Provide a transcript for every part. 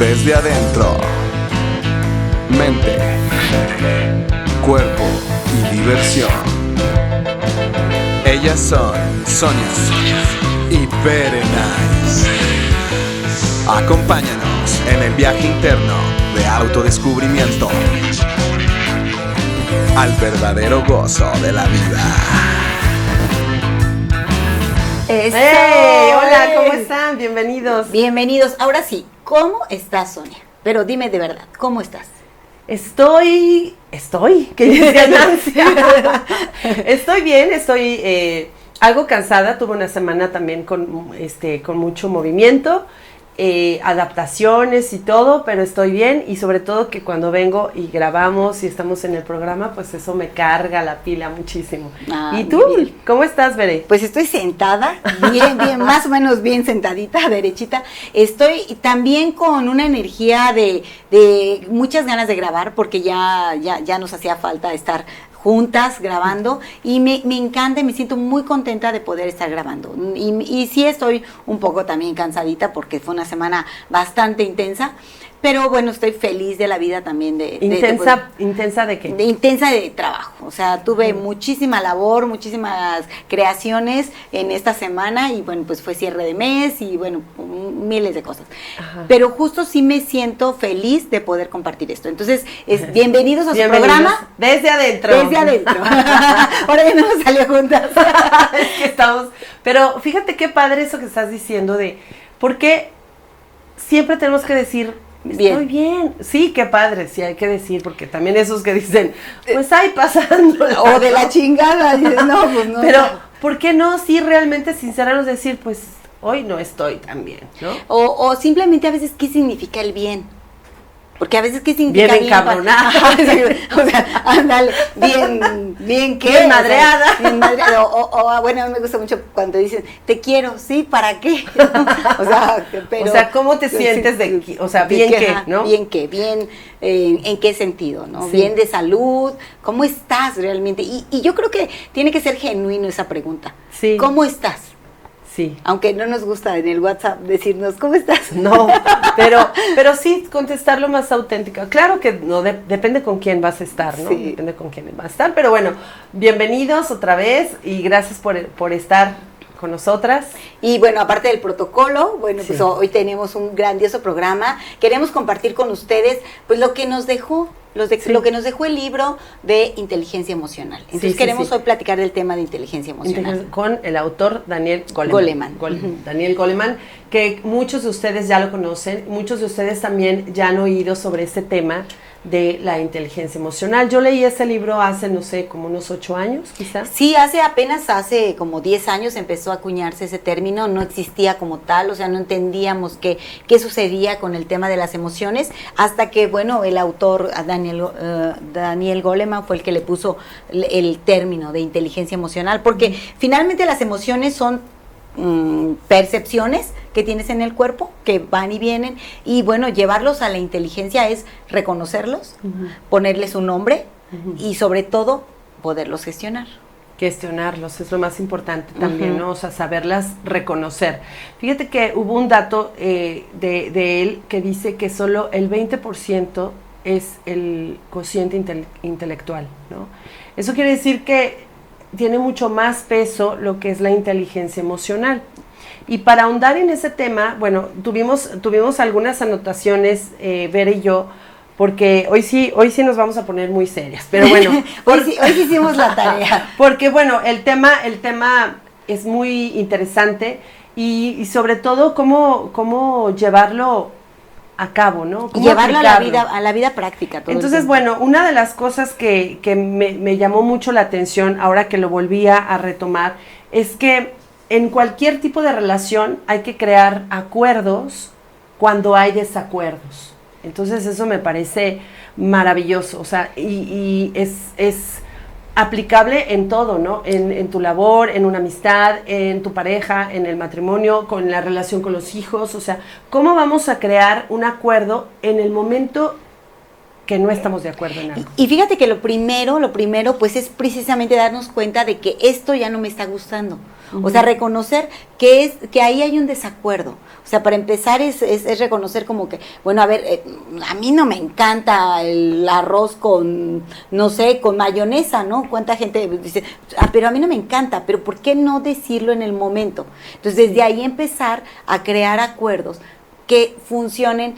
desde adentro. Mente, cuerpo y diversión. Ellas son Sonia y Berenice. Acompáñanos en el viaje interno de autodescubrimiento al verdadero gozo de la vida. ¡Eso! ¡Hey! Hola, ¿cómo están? Bienvenidos. Bienvenidos. Ahora sí, ¿cómo estás, Sonia? Pero dime de verdad, ¿cómo estás? Estoy, ¿qué dice Nancy? Estoy bien, estoy algo cansada, tuve una semana también con mucho movimiento, adaptaciones y todo, pero estoy bien y sobre todo que cuando vengo y grabamos y estamos en el programa, pues eso me carga la pila muchísimo. Ah, ¿Y tú? bien. ¿Cómo estás, Bere? Pues estoy sentada, bien, más o menos bien sentadita, derechita. Estoy también con una energía de muchas ganas de grabar porque ya nos hacía falta estar juntas grabando y me encanta y me siento muy contenta de poder estar grabando y sí estoy un poco también cansadita porque fue una semana bastante intensa, pero bueno, estoy feliz de la vida también ¿Intensa de qué? intensa de trabajo, o sea, tuve muchísima labor, muchísimas creaciones en esta semana y bueno, pues fue cierre de mes y bueno, miles de cosas. Ajá. Pero justo sí me siento feliz de poder compartir esto. Entonces, bienvenidos a su programa. Desde adentro. Desde adentro. Ahora ya no nos salió juntas. Es que estamos, pero fíjate qué padre eso que estás diciendo de, ¿por qué siempre tenemos que decir estoy bien? Sí, qué padre, sí hay que decir, porque también esos que dicen, pues ahí pasándola. O de la chingada, dices, no, pues no. Pero, ¿por qué no sí realmente sincerarnos decir, pues hoy no estoy tan bien, ¿no? O simplemente a veces, ¿qué significa el bien? Porque a veces, ¿qué significa bien? Bien encabronada. O sea, ándale, bien, ¿qué? Bien madreada. O sea, bien madreada. O bueno, a mí me gusta mucho cuando dicen, te quiero, ¿sí? ¿Para qué? O sea, ¿cómo te sientes de, o sea, bien qué, ¿no? Bien qué, bien, ¿en qué sentido, no? Sí. Bien de salud, ¿cómo estás realmente? Y yo creo que tiene que ser genuino esa pregunta. Sí. ¿Cómo estás? Sí. Aunque no nos gusta en el WhatsApp decirnos, ¿cómo estás? No, pero sí contestarlo más auténtico. Claro que no depende con quién vas a estar, ¿no? Sí. Depende con quién vas a estar, pero bueno, bienvenidos otra vez y gracias por estar con nosotras. Y bueno, aparte del protocolo, bueno, Sí. pues hoy tenemos un grandioso programa. Queremos compartir con ustedes, pues lo que nos dejó, lo que nos dejó el libro de inteligencia emocional. Entonces queremos hoy platicar del tema de inteligencia emocional. Con el autor Daniel Goleman. Daniel Goleman, que muchos de ustedes ya lo conocen, muchos de ustedes también ya han oído sobre este tema de la inteligencia emocional. Yo leí ese libro hace, no sé, como unos 8 años, quizás. Sí, hace como 10 años empezó a acuñarse ese término, no existía como tal, o sea, no entendíamos qué sucedía con el tema de las emociones, hasta que, bueno, el autor Daniel Goleman fue el que le puso el término de inteligencia emocional, porque finalmente las emociones son percepciones que tienes en el cuerpo, que van y vienen, y bueno, llevarlos a la inteligencia es reconocerlos, ponerles un nombre y sobre todo poderlos gestionar. Gestionarlos, es lo más importante también, ¿no? O sea, saberlas reconocer. Fíjate que hubo un dato de él que dice que solo el 20% es el cociente intelectual, ¿no? Eso quiere decir que tiene mucho más peso lo que es la inteligencia emocional. Y para ahondar en ese tema, bueno, tuvimos algunas anotaciones, Vera y yo, porque hoy sí nos vamos a poner muy serias, pero bueno. hoy sí hicimos la tarea. Porque bueno, el tema es muy interesante y sobre todo cómo llevarlo a cabo, ¿no? Y llevarlo a la vida práctica. Entonces, bueno, una de las cosas que me llamó mucho la atención ahora que lo volvía a retomar es que en cualquier tipo de relación hay que crear acuerdos cuando hay desacuerdos. Entonces eso me parece maravilloso, o sea, y es aplicable en todo, ¿no? En tu labor, en una amistad, en tu pareja, en el matrimonio, con la relación con los hijos, o sea, ¿cómo vamos a crear un acuerdo en el momento que no estamos de acuerdo en algo? Y fíjate que lo primero, pues es precisamente darnos cuenta de que esto ya no me está gustando. O sea, reconocer que ahí hay un desacuerdo. O sea, para empezar es reconocer como que, bueno, a ver, a mí no me encanta el arroz con, no sé, con mayonesa, ¿no? ¿Cuánta gente dice, pero a mí no me encanta, pero ¿por qué no decirlo en el momento? Entonces, desde ahí empezar a crear acuerdos que funcionen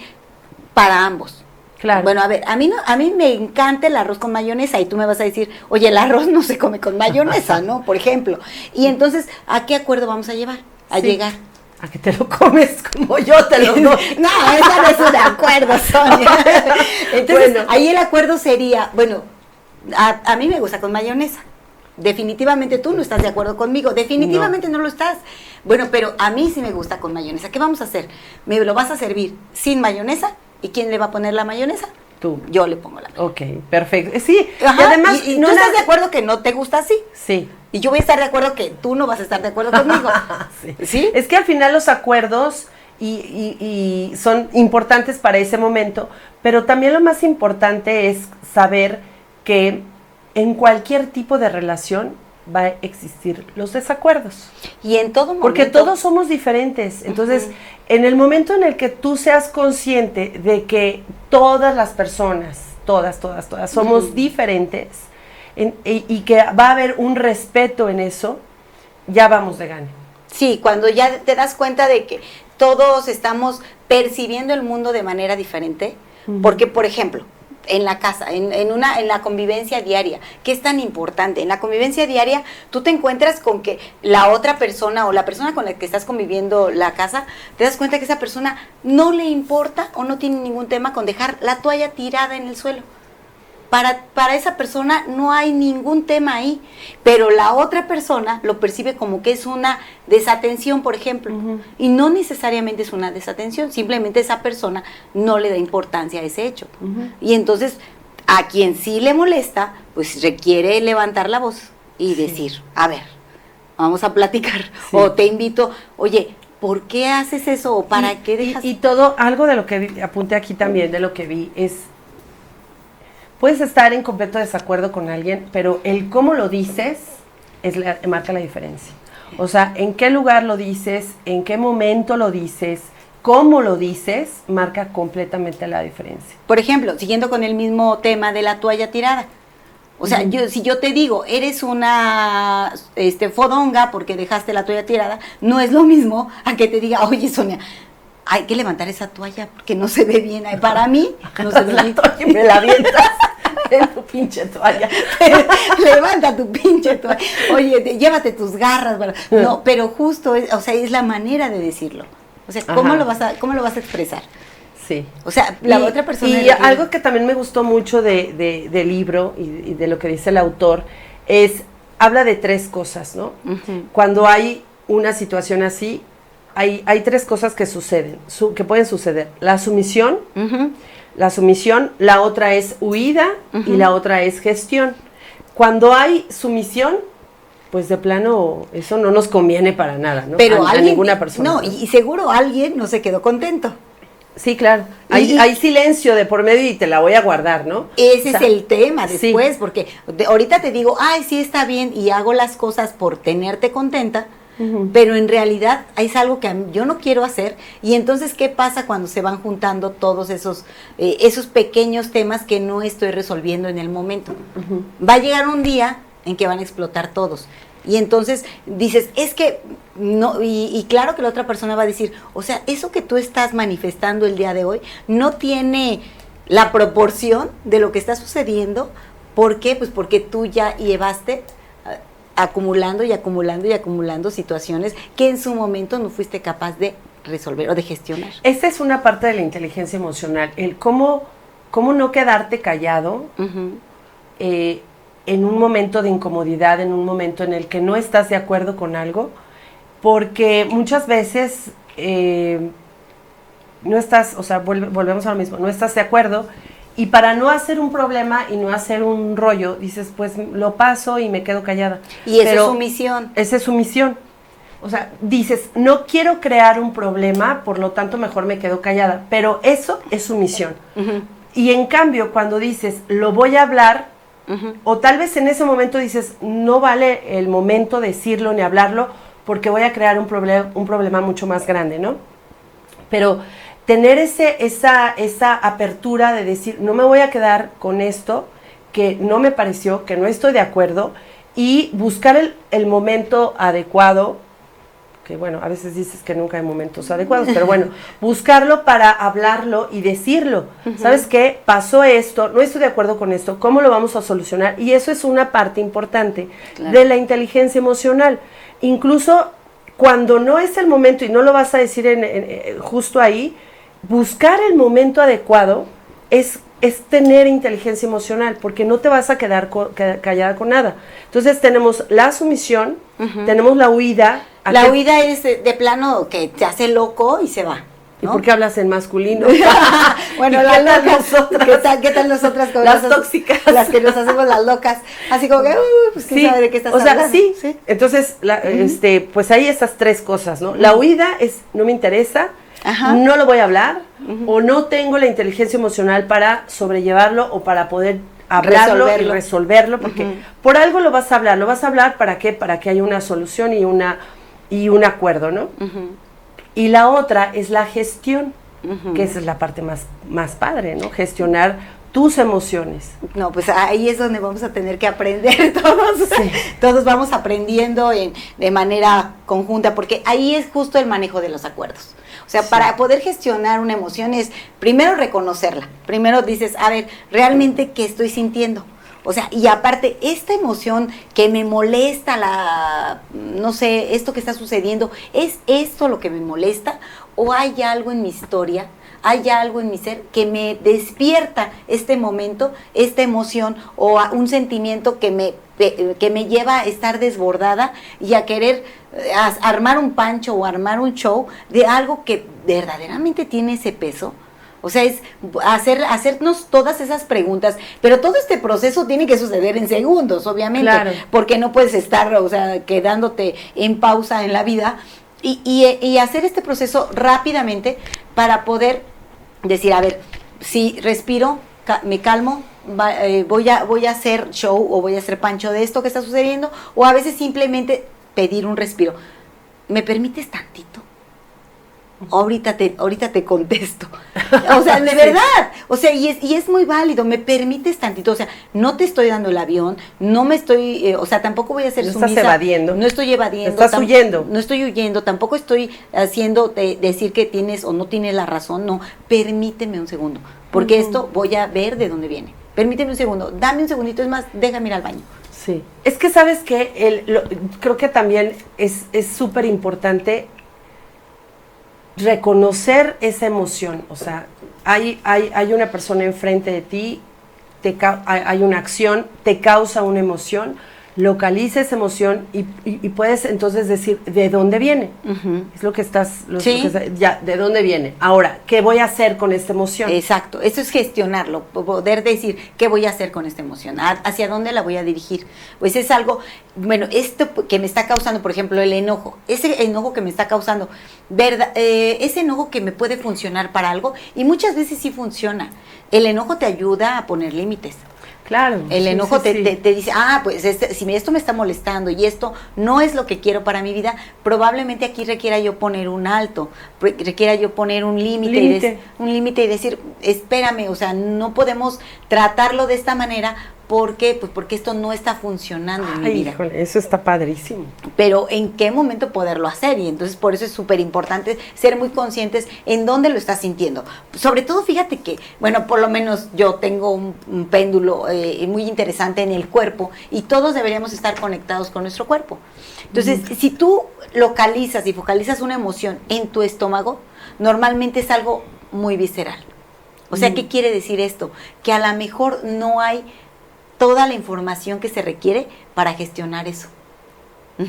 para ambos. Claro. Bueno, a ver, a mí me encanta el arroz con mayonesa y tú me vas a decir, oye, el arroz no se come con mayonesa, ¿no? Por ejemplo. Y entonces, ¿a qué acuerdo vamos a llegar? A llegar. A que te lo comes como yo te lo doy. No, eso no es un acuerdo, Sonia. Entonces, bueno, ahí el acuerdo sería, bueno, a mí me gusta con mayonesa. Definitivamente tú no estás de acuerdo conmigo. Definitivamente no lo estás. Bueno, pero a mí sí me gusta con mayonesa. ¿Qué vamos a hacer? Me lo vas a servir sin mayonesa. ¿Y quién le va a poner la mayonesa? Tú. Yo le pongo la mayonesa. Ok, perfecto. Sí, Ajá, y además... ¿Y no estás de acuerdo que no te gusta así? Sí. Y yo voy a estar de acuerdo que tú no vas a estar de acuerdo conmigo. Sí. ¿Sí? Es que al final los acuerdos y son importantes para ese momento, pero también lo más importante es saber que en cualquier tipo de relación va a existir los desacuerdos. Y en todo momento. Porque todos somos diferentes. Entonces, en el momento en el que tú seas consciente de que todas las personas, todas, somos diferentes y que va a haber un respeto en eso, ya vamos de gane. Sí, cuando ya te das cuenta de que todos estamos percibiendo el mundo de manera diferente, porque, por ejemplo, en la casa, en la convivencia diaria, que es tan importante. En la convivencia diaria, tú te encuentras con que la otra persona o la persona con la que estás conviviendo la casa, te das cuenta que esa persona no le importa o no tiene ningún tema con dejar la toalla tirada en el suelo. Para esa persona no hay ningún tema ahí, pero la otra persona lo percibe como que es una desatención, por ejemplo, y no necesariamente es una desatención, simplemente esa persona no le da importancia a ese hecho. Y entonces, a quien sí le molesta, pues requiere levantar la voz y decir, a ver, vamos a platicar, o te invito, oye, ¿por qué haces eso? ¿O para qué dejas? Y todo, algo de lo que vi, apunté aquí también, de lo que vi, es... Puedes estar en completo desacuerdo con alguien, pero el cómo lo dices marca la diferencia. O sea, en qué lugar lo dices, en qué momento lo dices, cómo lo dices, marca completamente la diferencia. Por ejemplo, siguiendo con el mismo tema de la toalla tirada. O sea, si yo te digo, eres una fodonga porque dejaste la toalla tirada, no es lo mismo a que te diga, oye, Sonia, hay que levantar esa toalla porque no se ve bien. Para mí, no se ve bien. Y me la avientas en tu pinche toalla. Levanta tu pinche toalla. Oye, llévate tus garras. No, pero justo, es la manera de decirlo. O sea, ¿cómo lo vas a expresar? Sí. O sea, la otra persona... Y algo que también me gustó mucho del libro y de lo que dice el autor habla de tres cosas, ¿no? Cuando hay una situación así, hay tres cosas que suceden, que pueden suceder. La sumisión, la otra es huida y la otra es gestión. Cuando hay sumisión, pues de plano eso no nos conviene para nada, ¿no? Pero a ninguna persona. No, y seguro alguien no se quedó contento. Sí, claro. Hay silencio de por medio y te la voy a guardar, ¿no? Ese es el tema después, porque ahorita te digo, ay, sí está bien y hago las cosas por tenerte contenta, pero en realidad es algo que yo no quiero hacer. Y entonces, ¿qué pasa cuando se van juntando todos esos pequeños temas que no estoy resolviendo en el momento? Va a llegar un día en que van a explotar todos. Y entonces dices, es que no, y claro que la otra persona va a decir, o sea, eso que tú estás manifestando el día de hoy no tiene la proporción de lo que está sucediendo. ¿Por qué? Pues porque tú ya llevaste acumulando y acumulando y acumulando situaciones que en su momento no fuiste capaz de resolver o de gestionar. Esa es una parte de la inteligencia emocional, el cómo no quedarte callado en un momento de incomodidad, en un momento en el que no estás de acuerdo con algo, porque muchas veces no estás, o sea, volvemos a lo mismo, no estás de acuerdo, y para no hacer un problema y no hacer un rollo, dices, pues lo paso y me quedo callada. Y esa es sumisión. Esa es sumisión. O sea, dices, no quiero crear un problema, por lo tanto mejor me quedo callada, pero eso es sumisión. Y en cambio, cuando dices, lo voy a hablar, o tal vez en ese momento dices, no vale el momento decirlo ni hablarlo, porque voy a crear un problema mucho más grande, ¿no? Pero tener esa apertura de decir, no me voy a quedar con esto que no me pareció, que no estoy de acuerdo, y buscar el momento adecuado, que bueno, a veces dices que nunca hay momentos adecuados, pero bueno, buscarlo para hablarlo y decirlo. ¿Sabes qué? Pasó esto, no estoy de acuerdo con esto, ¿cómo lo vamos a solucionar? Y eso es una parte importante de la inteligencia emocional. Incluso cuando no es el momento y no lo vas a decir justo ahí, buscar el momento adecuado es tener inteligencia emocional, porque no te vas a quedar callada con nada. Entonces tenemos la sumisión, tenemos la huida. La huida es de plano que te hace loco y se va, ¿no? ¿Y por qué hablas en masculino? Bueno, ¿qué tal nosotras? Las tóxicas. Las que nos hacemos las locas. Así como que, pues quién sabe de qué estás hablando. O sea, sí. Entonces, pues hay estas tres cosas, ¿no? La huida es, no me interesa, no lo voy a hablar, o no tengo la inteligencia emocional para sobrellevarlo o para poder hablarlo y resolverlo, porque por algo lo vas a hablar, ¿para qué? Para que haya una solución y un acuerdo, ¿no? Y la otra es la gestión, que esa es la parte más padre, ¿no? Gestionar tus emociones. No, pues ahí es donde vamos a tener que aprender todos. Sí. Todos vamos aprendiendo de manera conjunta, porque ahí es justo el manejo de los acuerdos. O sea, para poder gestionar una emoción es primero reconocerla. Primero dices, a ver, ¿realmente qué estoy sintiendo? O sea, y aparte, esta emoción que me molesta, no sé, esto que está sucediendo, ¿es esto lo que me molesta? ¿O hay algo en mi historia, hay algo en mi ser que me despierta este momento, esta emoción o un sentimiento que me lleva a estar desbordada y a querer armar un pancho o armar un show de algo que verdaderamente tiene ese peso? O sea, es hacernos todas esas preguntas, pero todo este proceso tiene que suceder en segundos, obviamente, claro, porque no puedes estar, o sea, quedándote en pausa en la vida y hacer este proceso rápidamente para poder decir, a ver, si respiro, me calmo, voy a hacer show o voy a hacer pancho de esto que está sucediendo, o a veces simplemente pedir un respiro. ¿Me permites tantito? Ahorita te contesto. O sea, de verdad. O sea, y es muy válido. ¿Me permites tantito? O sea, no te estoy dando el avión, no me estoy, o sea, tampoco voy a ser sumisa. No estás evadiendo. No estoy evadiendo. Estás huyendo. No estoy huyendo, tampoco estoy haciendo decir que tienes o no tienes la razón. No, permíteme un segundo, porque esto voy a ver de dónde viene. Permíteme un segundo, dame un segundito, es más, déjame ir al baño. Sí. Es que sabes que creo que también es súper importante reconocer esa emoción. O sea, hay una persona enfrente de ti, hay una acción, te causa una emoción, localiza esa emoción y puedes entonces decir de dónde viene. Es lo que estás, ya, de dónde viene. Ahora, ¿qué voy a hacer con esta emoción? Exacto, eso es gestionarlo, poder decir qué voy a hacer con esta emoción, hacia dónde la voy a dirigir. Pues es algo, bueno, esto que me está causando, por ejemplo, el enojo, ese enojo que me está causando, ese enojo que me puede funcionar para algo, y muchas veces sí funciona. El enojo te ayuda a poner límites. Claro. El enojo te dice, pues si esto me está molestando y esto no es lo que quiero para mi vida, probablemente aquí requiera yo poner un alto, requiera yo poner un límite y decir, espérame, o sea, no podemos tratarlo de esta manera. ¿Por qué? Pues porque esto no está funcionando en mi vida. Híjole, eso está padrísimo. Pero ¿en qué momento poderlo hacer? Y entonces por eso es súper importante ser muy conscientes en dónde lo estás sintiendo. Sobre todo, fíjate que, bueno, por lo menos yo tengo un péndulo muy interesante en el cuerpo y todos deberíamos estar conectados con nuestro cuerpo. Entonces, si tú localizas y focalizas una emoción en tu estómago, normalmente es algo muy visceral. O sea, ¿qué quiere decir esto? Que a lo mejor no hay toda la información que se requiere para gestionar eso.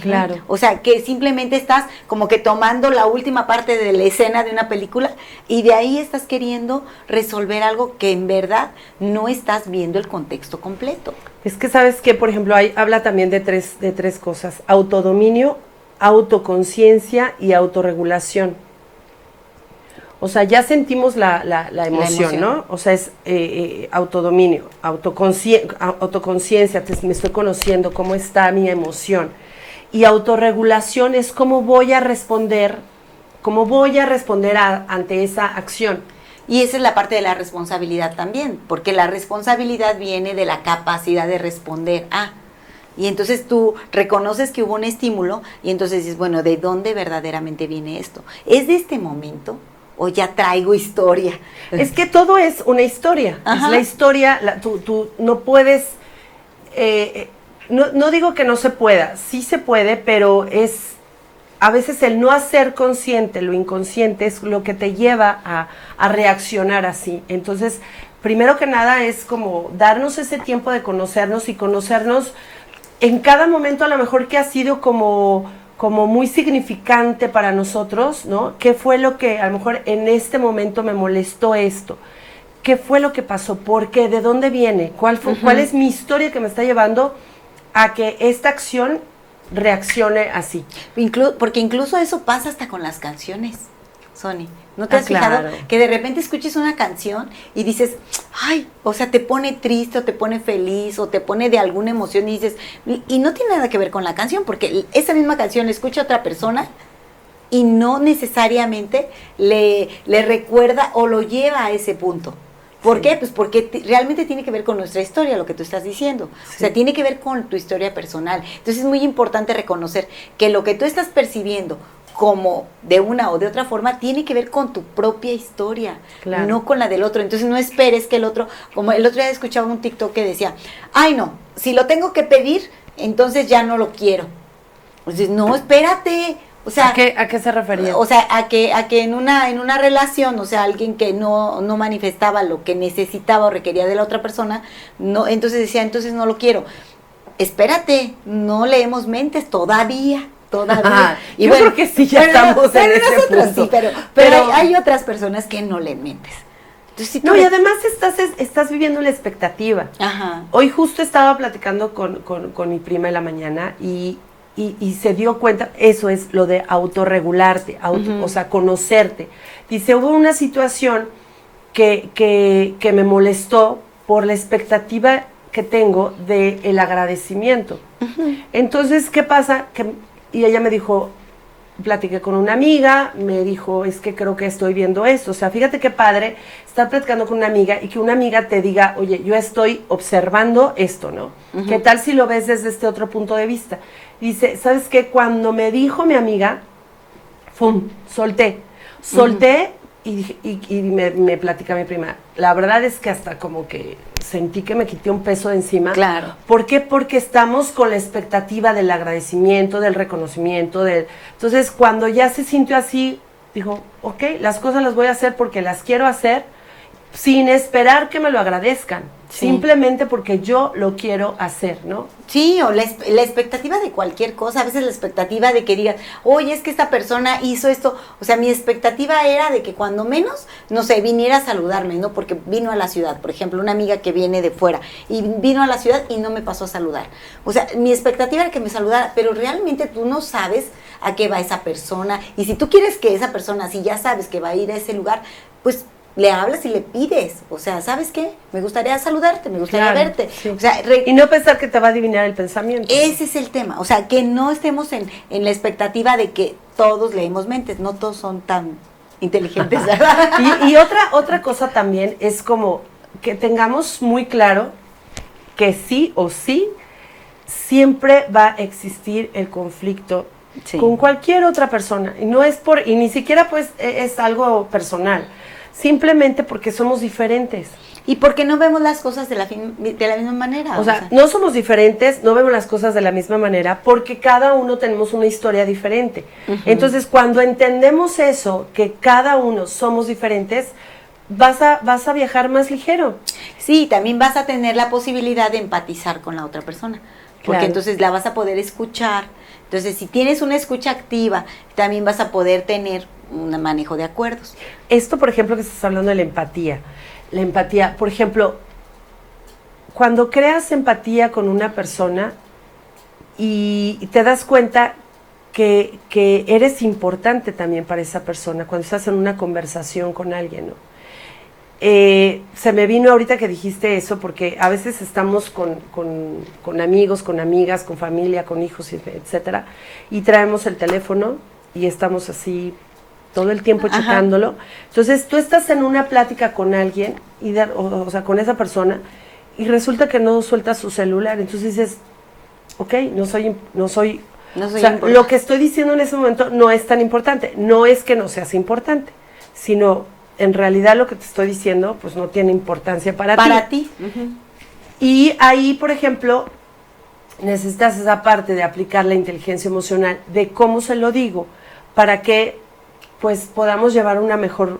Claro. O sea, que simplemente estás como que tomando la última parte de la escena de una película y de ahí estás queriendo resolver algo que en verdad no estás viendo el contexto completo. Es que sabes que, por ejemplo, habla también de tres cosas: autodominio, autoconciencia y autorregulación. O sea, ya sentimos la emoción, ¿no? O sea, es autodominio, autoconciencia, me estoy conociendo cómo está mi emoción. y autorregulación es cómo voy a responder ante esa acción. Y esa es la parte de la responsabilidad también, porque la responsabilidad viene de la capacidad de responder a. Y entonces tú reconoces que hubo un estímulo y entonces dices, bueno, ¿de dónde verdaderamente viene esto? ¿Es de este momento o ya traigo historia? Es que todo es una historia. Ajá. Es la historia, tú no puedes, no digo que no se pueda, sí se puede, pero a veces el no hacer consciente lo inconsciente es lo que te lleva a reaccionar así. Entonces, primero que nada es como darnos ese tiempo de conocernos y conocernos en cada momento a lo mejor que ha sido como muy significante para nosotros, ¿no? ¿Qué fue lo que a lo mejor en este momento me molestó esto? ¿Qué fue lo que pasó? ¿Por qué? ¿De dónde viene? ¿Cuál es mi historia que me está llevando a que esta acción reaccione así? Porque incluso eso pasa hasta con las canciones, Sony. ¿No te has fijado claro. que de repente escuches una canción y dices, ay, o sea, te pone triste o te pone feliz o te pone de alguna emoción y dices, y no tiene nada que ver con la canción, porque esa misma canción la escucha otra persona y no necesariamente le recuerda o lo lleva a ese punto. ¿Por qué? Pues porque realmente tiene que ver con nuestra historia, lo que tú estás diciendo. Sí. O sea, tiene que ver con tu historia personal. Entonces es muy importante reconocer que lo que tú estás percibiendo como de una o de otra forma tiene que ver con tu propia historia, claro, no con la del otro. Entonces no esperes que el otro, como el otro día escuchaba un TikTok que decía, ay no, si lo tengo que pedir, entonces ya no lo quiero. Entonces, no, espérate. O sea, ¿A qué se refería? O sea, a que en una relación, o sea, alguien que no manifestaba lo que necesitaba o requería de la otra persona, no, entonces decía, entonces no lo quiero. Espérate, no leemos mentes todavía. Y yo creo que sí, ya estamos en ese punto. Sí, pero hay otras personas que no leen mentes. Entonces, si y además estás viviendo la expectativa. Ajá. Hoy justo estaba platicando con mi prima en la mañana y se dio cuenta, eso es lo de autorregularte, o sea, conocerte. Dice, hubo una situación que me molestó por la expectativa que tengo del agradecimiento. Entonces, ¿qué pasa? Y ella me dijo, platiqué con una amiga, me dijo, es que creo que estoy viendo esto. O sea, fíjate qué padre estar platicando con una amiga y que una amiga te diga, oye, yo estoy observando esto, ¿no? ¿Qué tal si lo ves desde este otro punto de vista? Dice, ¿sabes qué? Cuando me dijo mi amiga, ¡fum! Solté y me platica mi prima. La verdad es que hasta como que sentí que me quité un peso de encima. Claro. ¿Por qué? Porque estamos con la expectativa del agradecimiento, del reconocimiento, Entonces, cuando ya se sintió así, dijo, ok, las cosas las voy a hacer porque las quiero hacer, sin esperar que me lo agradezcan. Sí. Simplemente porque yo lo quiero hacer, ¿no? Sí, o la expectativa de cualquier cosa, a veces la expectativa de que digas, oye, es que esta persona hizo esto, o sea, mi expectativa era de que cuando menos, no sé, viniera a saludarme, ¿no? Porque vino a la ciudad, por ejemplo, una amiga que viene de fuera, y vino a la ciudad y no me pasó a saludar. O sea, mi expectativa era que me saludara, pero realmente tú no sabes a qué va esa persona, y si tú quieres que esa persona, si ya sabes que va a ir a ese lugar, pues le hablas y le pides, o sea, ¿sabes qué? Me gustaría saludarte, me gustaría verte. Sí. O sea, y no pensar que te va a adivinar el pensamiento. Ese es el tema, o sea, que no estemos en la expectativa de que todos leemos mentes, no todos son tan inteligentes, ¿verdad? y otra cosa también es como que tengamos muy claro que sí o sí siempre va a existir el conflicto con cualquier otra persona, y no es y ni siquiera pues es algo personal. Simplemente porque somos diferentes. Y porque no vemos las cosas de la misma manera. O sea, no somos diferentes, no vemos las cosas de la misma manera, porque cada uno tenemos una historia diferente. Entonces, cuando entendemos eso, que cada uno somos diferentes, vas a viajar más ligero. Sí, también vas a tener la posibilidad de empatizar con la otra persona. Porque entonces la vas a poder escuchar. Entonces, si tienes una escucha activa, también vas a poder tener un manejo de acuerdos. Esto, por ejemplo, que estás hablando de la empatía. La empatía, por ejemplo, cuando creas empatía con una persona y te das cuenta que eres importante también para esa persona, cuando estás en una conversación con alguien, ¿no? se me vino ahorita que dijiste eso, porque a veces estamos con amigos, con amigas, con familia, con hijos, etcétera, y traemos el teléfono y estamos así todo el tiempo checándolo. Entonces tú estás en una plática con alguien, o sea, con esa persona, y resulta que no suelta su celular. Entonces dices, ok, no soy o sea, lo que estoy diciendo en ese momento no es tan importante. No es que no seas importante, sino en realidad lo que te estoy diciendo pues no tiene importancia para ti. Y ahí, por ejemplo, necesitas esa parte de aplicar la inteligencia emocional, de cómo se lo digo, para que pues podamos llevar una mejor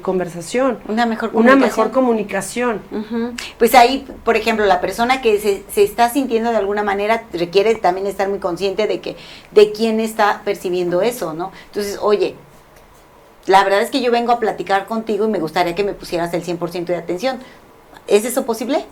conversación. Una mejor comunicación. Pues ahí, por ejemplo, la persona que se está sintiendo de alguna manera requiere también estar muy consciente de quién está percibiendo eso, ¿no? Entonces, oye, la verdad es que yo vengo a platicar contigo y me gustaría que me pusieras el 100% de atención. ¿Es eso posible?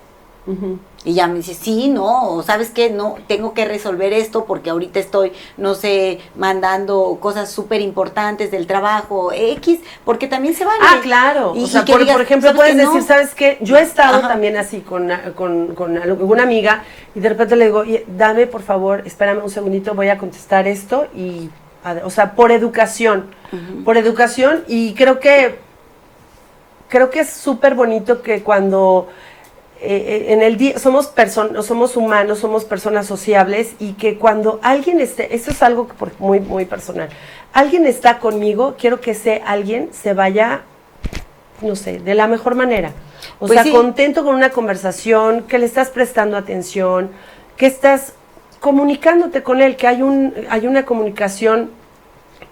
Y ya me dice, sí, no, o ¿sabes qué? No, tengo que resolver esto porque ahorita estoy, no sé, mandando cosas súper importantes del trabajo, X, porque también se vale. Claro. Y, o sea, por ejemplo, puedes decir, ¿sabes qué? Yo he estado también así con alguna amiga y de repente le digo, dame, por favor, espérame un segundito, voy a contestar esto y, o sea, por educación, y creo que es súper bonito que cuando en el día somos humanos, somos personas sociables, y que cuando alguien esté, eso es algo muy, muy personal, alguien está conmigo, quiero que ese alguien se vaya, no sé, de la mejor manera, pues sea, contento con una conversación, que le estás prestando atención, que estás comunicándote con él, que hay una comunicación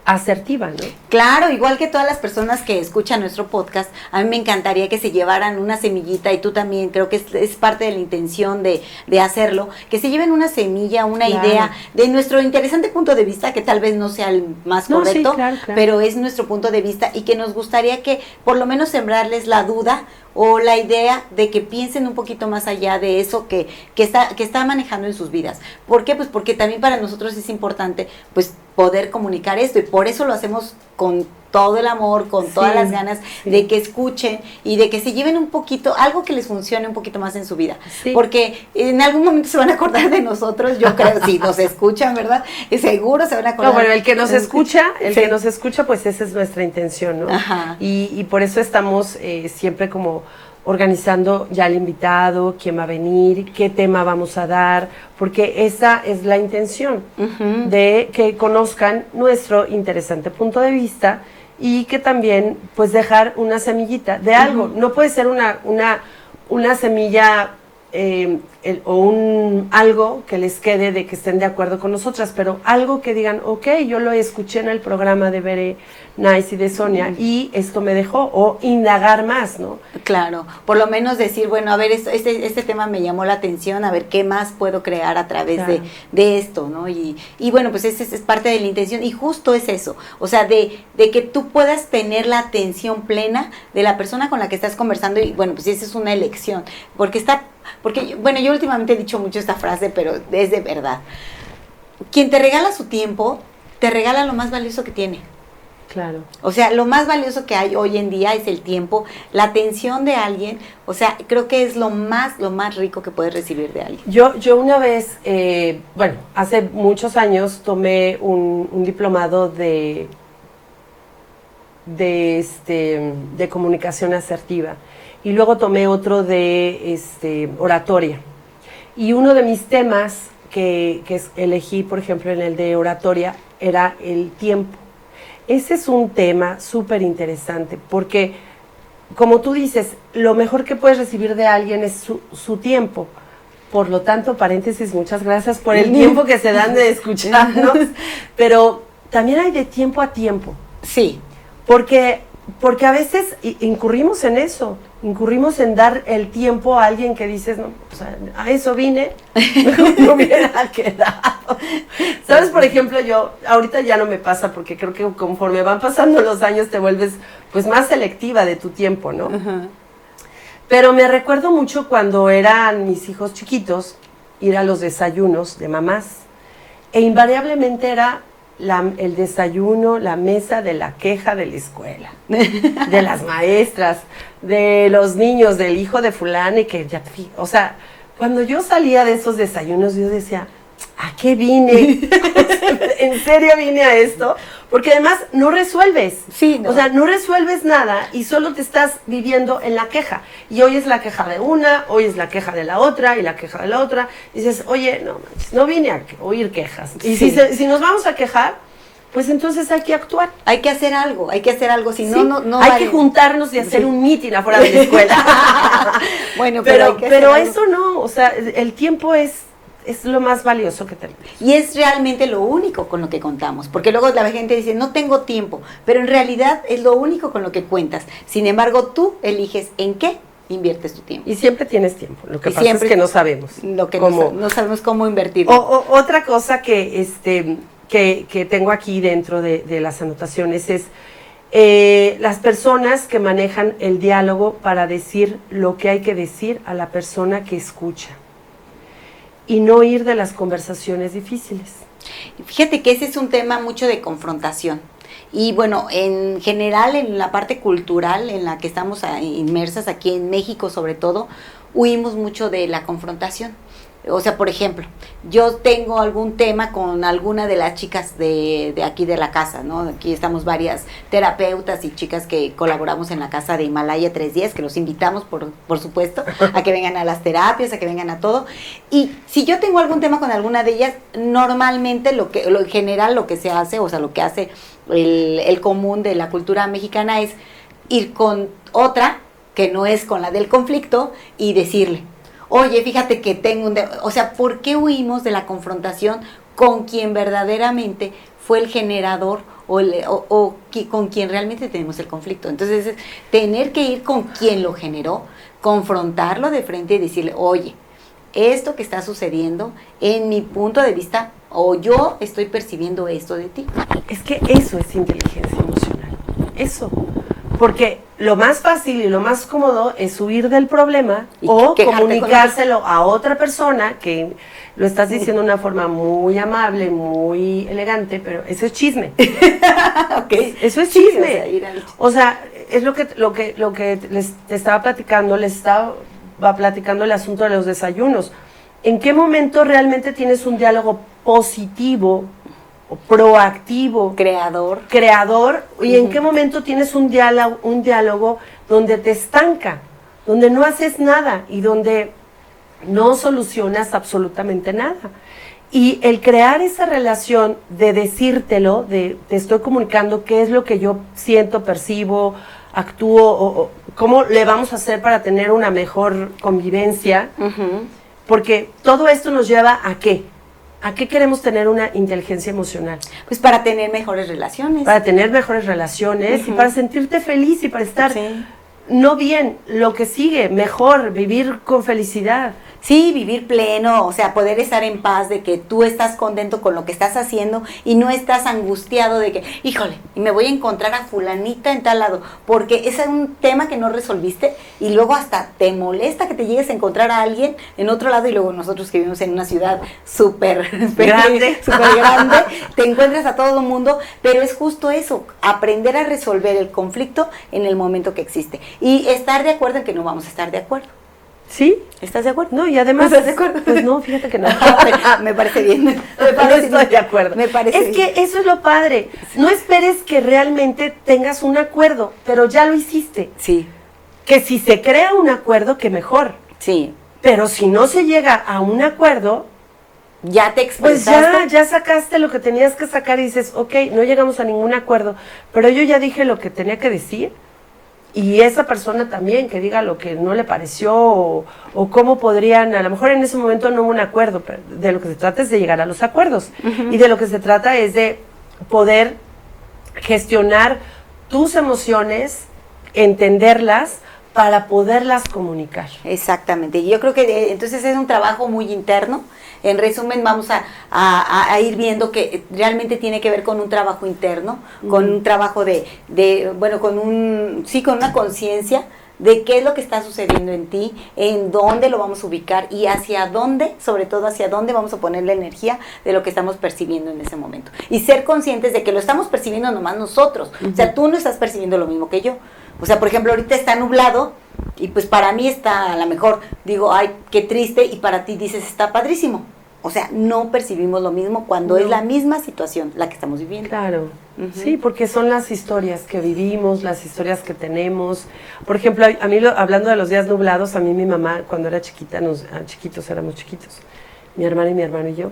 asertiva, ¿no? Claro, igual que todas las personas que escuchan nuestro podcast, a mí me encantaría que se llevaran una semillita, y tú también, creo que es parte de la intención de hacerlo, que se lleven una semilla, una idea de nuestro interesante punto de vista, que tal vez no sea el más correcto, claro. Pero es nuestro punto de vista, y que nos gustaría que por lo menos sembrarles la duda o la idea de que piensen un poquito más allá de eso que está manejando en sus vidas. ¿Por qué? Pues porque también para nosotros es importante pues poder comunicar esto, y por eso lo hacemos con todo el amor, con todas las ganas de que escuchen y de que se lleven un poquito, algo que les funcione un poquito más en su vida. Porque en algún momento se van a acordar de nosotros, yo creo, si nos escuchan, ¿verdad? Seguro se van a acordar. No, bueno, el que nos escucha, pues esa es nuestra intención, ¿no? Y por eso estamos siempre como organizando ya el invitado, quién va a venir, qué tema vamos a dar, porque esa es la intención, de que conozcan nuestro interesante punto de vista, y que también pues dejar una semillita de algo. No puede ser una semilla o algo que les quede de que estén de acuerdo con nosotras, pero algo que digan, ok, yo lo escuché en el programa de Bere Nice y de Sonia y esto me dejó, o indagar más, ¿no? Claro, por lo menos decir, bueno, a ver, este tema me llamó la atención, a ver qué más puedo crear a través de esto, ¿no? Y bueno, pues esa es parte de la intención, y justo es eso, o sea, de que tú puedas tener la atención plena de la persona con la que estás conversando, y bueno, pues esa es una elección, porque bueno, yo últimamente he dicho mucho esta frase, pero es de verdad. Quien te regala su tiempo, te regala lo más valioso que tiene. Claro. O sea, lo más valioso que hay hoy en día es el tiempo, la atención de alguien. O sea, creo que es lo más rico que puedes recibir de alguien. Yo una vez, bueno, hace muchos años tomé un diplomado de comunicación asertiva, y luego tomé otro de oratoria. Y uno de mis temas que elegí, por ejemplo, en el de oratoria, era el tiempo. Ese es un tema súper interesante, porque, como tú dices, lo mejor que puedes recibir de alguien es su tiempo. Por lo tanto, paréntesis, muchas gracias por el tiempo que se dan de escucharnos, pero también hay de tiempo a tiempo. Sí. Porque a veces incurrimos en eso, incurrimos en dar el tiempo a alguien que dices, no, o sea, a eso vine, mejor me hubiera quedado. ¿Sabes? Por ejemplo, yo, ahorita ya no me pasa, porque creo que conforme van pasando los años te vuelves pues más selectiva de tu tiempo, ¿no? Pero me recuerdo mucho cuando eran mis hijos chiquitos, ir a los desayunos de mamás, e invariablemente era el desayuno, la mesa de la queja de la escuela, de las maestras, de los niños, del hijo de fulano y que ya, o sea, cuando yo salía de esos desayunos yo decía, ¿a qué vine? ¿En serio vine a esto? Porque además no resuelves. Sí, no. O sea, no resuelves nada y solo te estás viviendo en la queja. Y hoy es la queja de una, hoy es la queja de la otra y la queja de la otra. Y dices, oye, no vine a oír quejas. Y Sí. si nos vamos a quejar, pues entonces hay que actuar. Hay que hacer algo, si Sí, no, no hay vale. que juntarnos y hacer Sí. un meeting afuera de la escuela. Bueno, pero hay que hacer algo. eso no, o sea, el tiempo es lo más valioso que tenemos. Y es realmente lo único con lo que contamos, porque luego la gente dice, no tengo tiempo, pero en realidad es lo único con lo que cuentas. Sin embargo, tú eliges en qué inviertes tu tiempo. Y siempre tienes tiempo, lo que Y pasa siempre es que no sabemos. Lo que cómo. no sabemos cómo invertirlo. Otra cosa que tengo aquí dentro de las anotaciones es las personas que manejan el diálogo para decir lo que hay que decir a la persona que escucha y no ir de las conversaciones difíciles. Fíjate que ese es un tema mucho de confrontación. Y bueno, en general, en la parte cultural en la que estamos inmersas aquí en México sobre todo, huimos mucho de la confrontación. O sea, por ejemplo, yo tengo algún tema con alguna de las chicas de aquí de la casa, ¿no? Aquí estamos varias terapeutas y chicas que colaboramos en la casa de Himalaya 310, que los invitamos, por supuesto, a que vengan a las terapias, a que vengan a todo. Y si yo tengo algún tema con alguna de ellas, normalmente en general lo que se hace, o sea, lo que hace el común de la cultura mexicana es ir con otra, que no es con la del conflicto, y decirle, oye, fíjate que tengo o sea, ¿por qué huimos de la confrontación con quien verdaderamente fue el generador o con quien realmente tenemos el conflicto? Entonces, es tener que ir con quien lo generó, confrontarlo de frente y decirle, oye, esto que está sucediendo, en mi punto de vista, o yo estoy percibiendo esto de ti. Es que eso es inteligencia emocional. Eso. Porque lo más fácil y lo más cómodo es huir del problema Y o quejarte comunicárselo a otra persona que lo estás diciendo de una forma muy amable, muy elegante, pero eso es chisme. Okay. Eso es Sí, chisme. o sea, ir al- O sea, es lo que les estaba platicando, les estaba platicando el asunto de los desayunos. ¿En qué momento realmente tienes un diálogo positivo, o proactivo, creador, y en qué momento tienes un diálogo donde te estanca, donde no haces nada y donde no solucionas absolutamente nada? Y el crear esa relación de decírtelo, de te estoy comunicando qué es lo que yo siento, percibo, actúo, o cómo le vamos a hacer para tener una mejor convivencia, porque todo esto nos lleva ¿a qué? ¿A qué queremos tener una inteligencia emocional? Pues para tener mejores relaciones. Para tener mejores relaciones y para sentirte feliz y para estar no bien, lo que sigue, mejor, vivir con felicidad. Sí, vivir pleno, o sea, poder estar en paz de que tú estás contento con lo que estás haciendo y no estás angustiado de que, híjole, y me voy a encontrar a fulanita en tal lado, porque ese es un tema que no resolviste y luego hasta te molesta que te llegues a encontrar a alguien en otro lado y luego nosotros que vivimos en una ciudad súper grande, te encuentras a todo el mundo, pero es justo eso, aprender a resolver el conflicto en el momento que existe y estar de acuerdo en que no vamos a estar de acuerdo. ¿Sí? ¿Estás de acuerdo? No, y además... ¿Estás de acuerdo? Pues no, fíjate que no. Me parece bien. No estoy de acuerdo. Me parece es bien. que eso es lo padre. No esperes que realmente tengas un acuerdo, pero ya lo hiciste. Sí, Que si se crea un acuerdo, que mejor. sí. Pero si no se llega a un acuerdo, Ya te pues expresaste. ya sacaste lo que tenías que sacar y dices, ok, no llegamos a ningún acuerdo, pero yo ya dije lo que tenía que decir. Y esa persona también que diga lo que no le pareció o cómo podrían, a lo mejor en ese momento no hubo un acuerdo, pero de lo que se trata es de llegar a los acuerdos. Y de lo que se trata es de poder gestionar tus emociones, entenderlas para poderlas comunicar. Exactamente. Yo creo que entonces es un trabajo muy interno. En resumen, vamos a ir viendo que realmente tiene que ver con un trabajo interno, con un trabajo con una conciencia de qué es lo que está sucediendo en ti, en dónde lo vamos a ubicar y hacia dónde, sobre todo hacia dónde vamos a poner la energía de lo que estamos percibiendo en ese momento. Y ser conscientes de que lo estamos percibiendo nomás nosotros. O sea, tú no estás percibiendo lo mismo que yo. O sea, por ejemplo, ahorita está nublado y pues para mí está, a lo mejor digo, ay, qué triste, y para ti dices, está padrísimo. O sea, no percibimos lo mismo cuando es la misma situación la que estamos viviendo. Claro, sí, porque son las historias que vivimos, las historias que tenemos. Por ejemplo, a mí, hablando de los días nublados, a mí mi mamá, cuando era chiquita, éramos chiquitos, mi hermana y mi hermano y yo,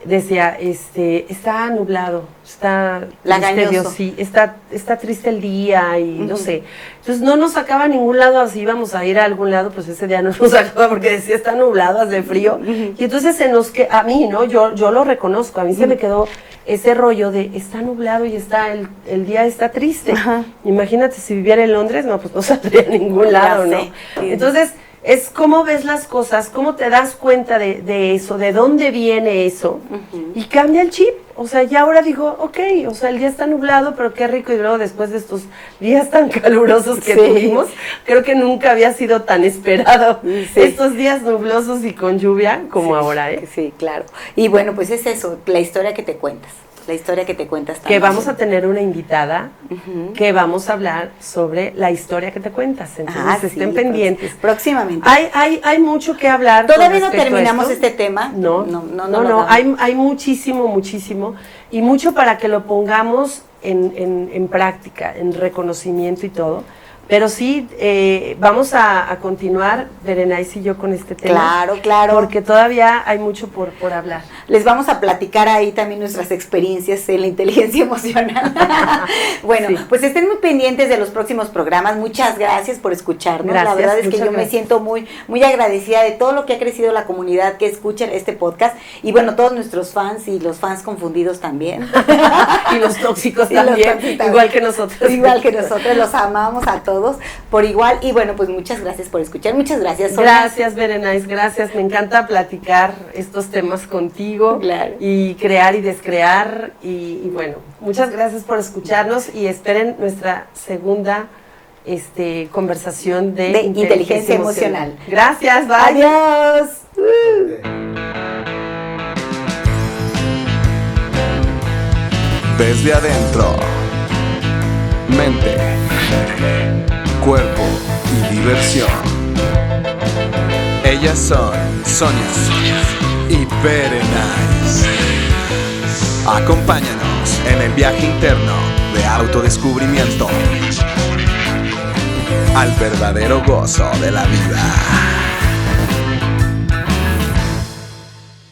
decía, está nublado, está triste Dios, sí, está triste el día y no sé. Entonces no nos sacaba a ningún lado, así íbamos a ir a algún lado, pues ese día no nos sacaba porque decía, está nublado, hace frío. Y entonces a mí, ¿no? Yo lo reconozco, a mí se me quedó ese rollo de, está nublado y el día está triste. Imagínate si viviera en Londres, no, pues no saldría a ningún lado, ¿no? Entonces, es cómo ves las cosas, cómo te das cuenta de eso, de dónde viene eso, y cambia el chip. O sea, ya ahora digo, ok, o sea, el día está nublado, pero qué rico, y luego después de estos días tan calurosos que tuvimos, creo que nunca había sido tan esperado estos días nublosos y con lluvia como ahora, ¿eh? Sí, claro. Y bueno, pues es eso, la historia que te cuentas. La historia que te cuentas también. Que vamos a tener una invitada que vamos a hablar sobre la historia que te cuentas. Entonces estén pendientes. Próximamente. Hay mucho que hablar. Todavía no terminamos este tema. No. Hay muchísimo y mucho para que lo pongamos en práctica, en reconocimiento y todo. Pero sí, vamos a continuar, Berenice y yo, con este tema. Claro. Porque todavía hay mucho por hablar. Les vamos a platicar ahí también nuestras experiencias en la inteligencia emocional. Bueno, pues estén muy pendientes de los próximos programas. Muchas gracias por escucharnos. La verdad es que yo me siento muy agradecida de todo lo que ha crecido la comunidad que escucha este podcast. Y bueno, todos nuestros fans y los fans confundidos también. Y los tóxicos también, igual que nosotros. Igual que nosotros, los amamos a todos por igual. Y bueno, pues muchas gracias por escuchar. Muchas gracias, Sonia. Gracias, Berenice, gracias. Me encanta platicar estos temas contigo. Claro. Y crear y descrear. Y bueno, muchas gracias por escucharnos y esperen nuestra segunda conversación de inteligencia emocional. Gracias, bye. Adiós. Desde adentro, mente, cuerpo y diversión. Ellas son Sonia y Berenice. Acompáñanos en el viaje interno de autodescubrimiento al verdadero gozo de la vida.